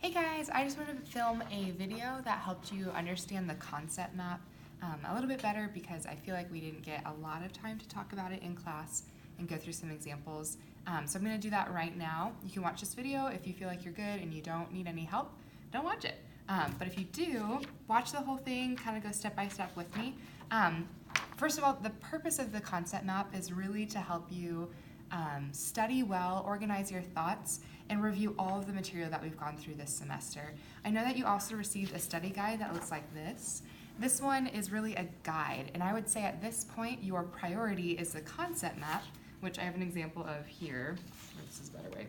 Hey guys, I just wanted to film a video that helped you understand the concept map a little bit better because I feel like we didn't get a lot of time to talk about it in class and go through some examples. So I'm going to do that right now. You can watch this video if you feel like you're good and you don't need any help. Don't watch it. But if you do, watch the whole thing, kind of go step by step with me. First of all, the purpose of the concept map is really to help you study well, organize your thoughts, and review all of the material that we've gone through this semester. I know that you also received a study guide that looks like this. This one is really a guide, and I would say at this point your priority is the concept map, which I have an example of here. This is a better way.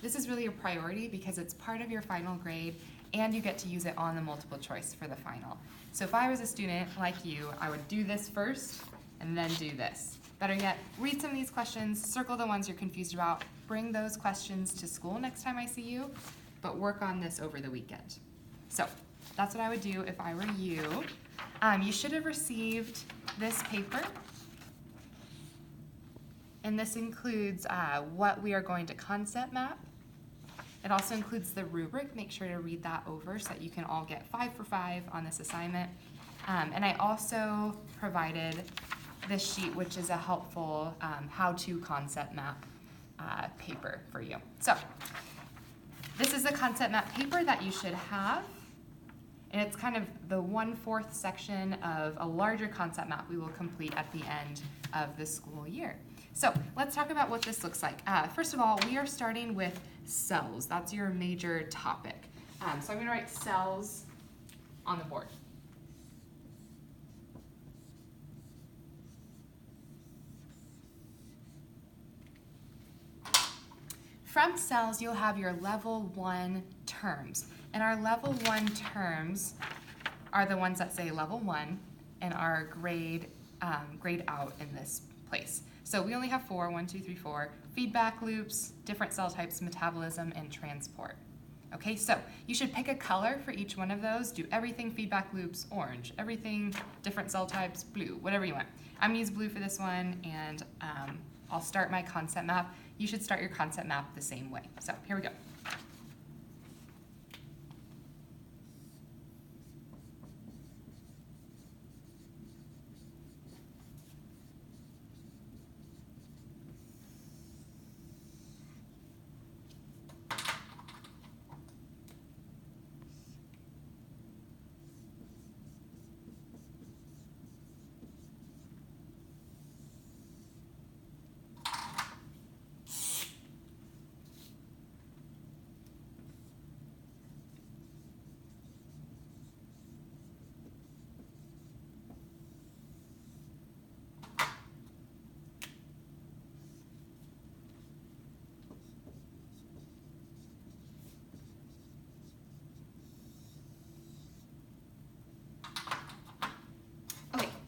This is really a priority because it's part of your final grade and you get to use it on the multiple choice for the final. So if I was a student like you, I would do this first and then do this. Better yet, read some of these questions, circle the ones you're confused about, bring those questions to school next time I see you, but work on this over the weekend. So that's what I would do if I were you. You should have received this paper, and this includes what we are going to concept map. It also includes the rubric. Make sure to read that over so that you can all get 5 for 5 on this assignment. And I also provided this sheet, which is a helpful how-to concept map paper for you. So this is the concept map paper that you should have, and it's kind of the 1/4 section of a larger concept map we will complete at the end of the school year. So let's talk about what this looks like. First of all, we are starting with cells. That's your major topic. So I'm going to write cells on the board. From cells, you'll have your level 1 terms. And our level 1 terms are the ones that say level 1 and are grade out in this place. So we only have 4, 1, 2, 3, 4, feedback loops, different cell types, metabolism, and transport. Okay, so you should pick a color for each one of those. Do everything feedback loops, orange. Everything different cell types, blue, whatever you want. I'm gonna use blue for this one, and I'll start my concept map. You should start your concept map the same way. So here we go.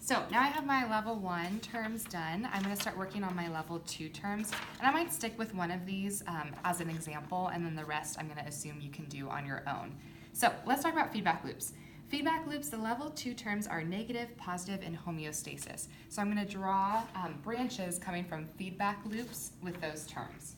So now I have my level 1 terms done. I'm going to start working on my level 2 terms, and I might stick with one of these as an example, and then the rest I'm going to assume you can do on your own. So let's talk about feedback loops. Feedback loops, the level 2 terms are negative, positive, and homeostasis. So I'm going to draw branches coming from feedback loops with those terms.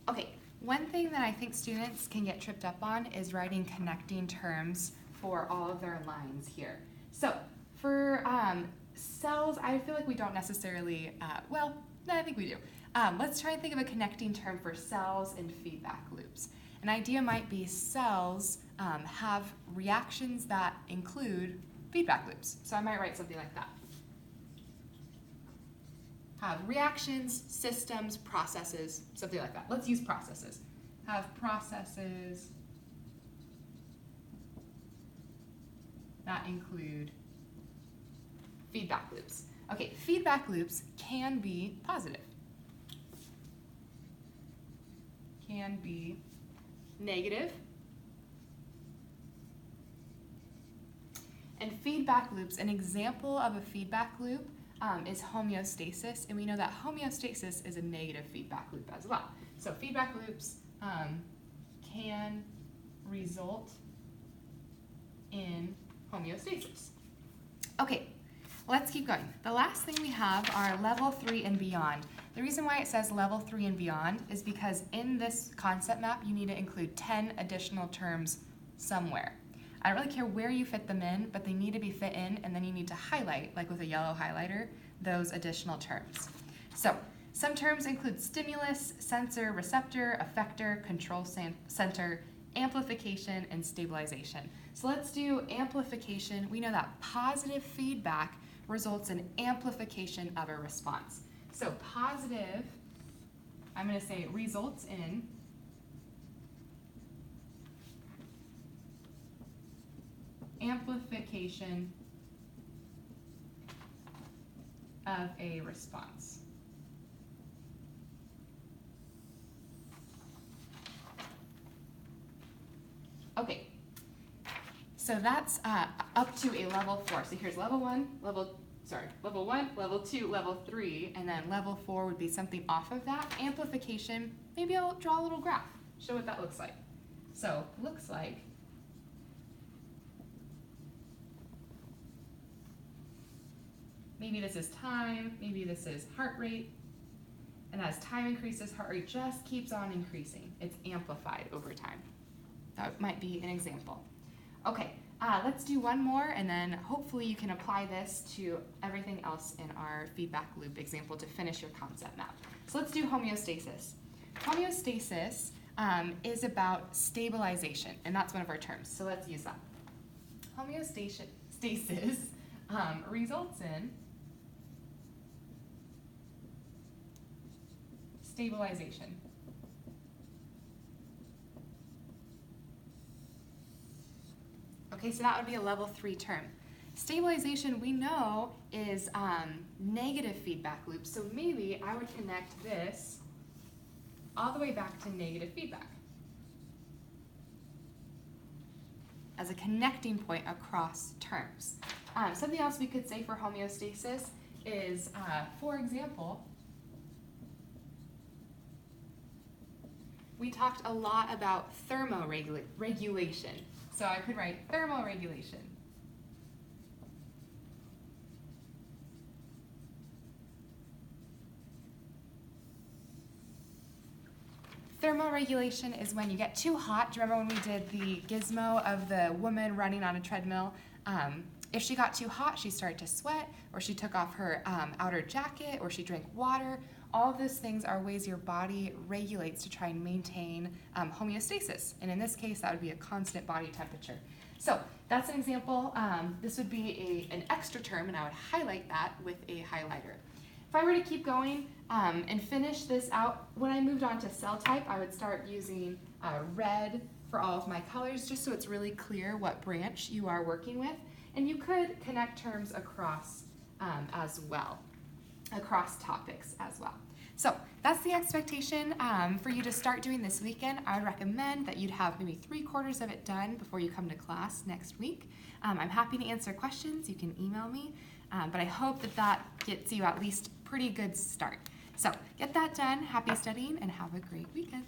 Okay, one thing that I think students can get tripped up on is writing connecting terms for all of their lines here. So for cells, I feel like we don't necessarily, well, no, I think we do. Let's try and think of a connecting term for cells and feedback loops. An idea might be cells have reactions that include feedback loops. So I might write something like that. Have reactions, systems, processes, something like that. Let's use processes. Have processes that include feedback loops. Okay, feedback loops can be positive, can be negative, And feedback loops, an example of a feedback loop is homeostasis, and we know that homeostasis is a negative feedback loop as well. So feedback loops can result in homeostasis. Okay, let's keep going. The last thing we have are level 3 and beyond. The reason why it says level 3 and beyond is because in this concept map, you need to include 10 additional terms somewhere. I don't really care where you fit them in, but they need to be fit in, and then you need to highlight, like with a yellow highlighter, those additional terms. So some terms include stimulus, sensor, receptor, effector, control center, amplification, and stabilization. So let's do amplification. We know that positive feedback results in amplification of a response. So positive, I'm going to say results in amplification of a response. Okay, so that's up to a level 4. So here's level 1, level 1, level 2, level 3, and then level 4 would be something off of that. Amplification, maybe I'll draw a little graph, show what that looks like. So looks like maybe this is time, maybe this is heart rate, and as time increases, heart rate just keeps on increasing. It's amplified over time. That might be an example. Okay, let's do one more, and then hopefully you can apply this to everything else in our feedback loop example to finish your concept map. So let's do homeostasis. Homeostasis is about stabilization, and that's one of our terms, so let's use that. Homeostasis results in stabilization. Okay, so that would be a level 3 term. Stabilization, we know, is negative feedback loop, so maybe I would connect this all the way back to negative feedback as a connecting point across terms. Something else we could say for homeostasis is, for example, we talked a lot about thermoregulation. So I could write thermoregulation. Thermoregulation is when you get too hot. Do you remember when we did the gizmo of the woman running on a treadmill? If she got too hot, she started to sweat, or she took off her outer jacket, or she drank water. All of those things are ways your body regulates to try and maintain homeostasis. And in this case, that would be a constant body temperature. So that's an example. This would be an extra term, and I would highlight that with a highlighter. If I were to keep going and finish this out, when I moved on to cell type, I would start using red for all of my colors, just so it's really clear what branch you are working with. And you could connect terms across as well, across topics as well. So that's the expectation for you to start doing this weekend. I would recommend that you'd have maybe 3/4 of it done before you come to class next week. I'm happy to answer questions. You can email me, but I hope that that gets you at least a pretty good start. So get that done. Happy studying and have a great weekend.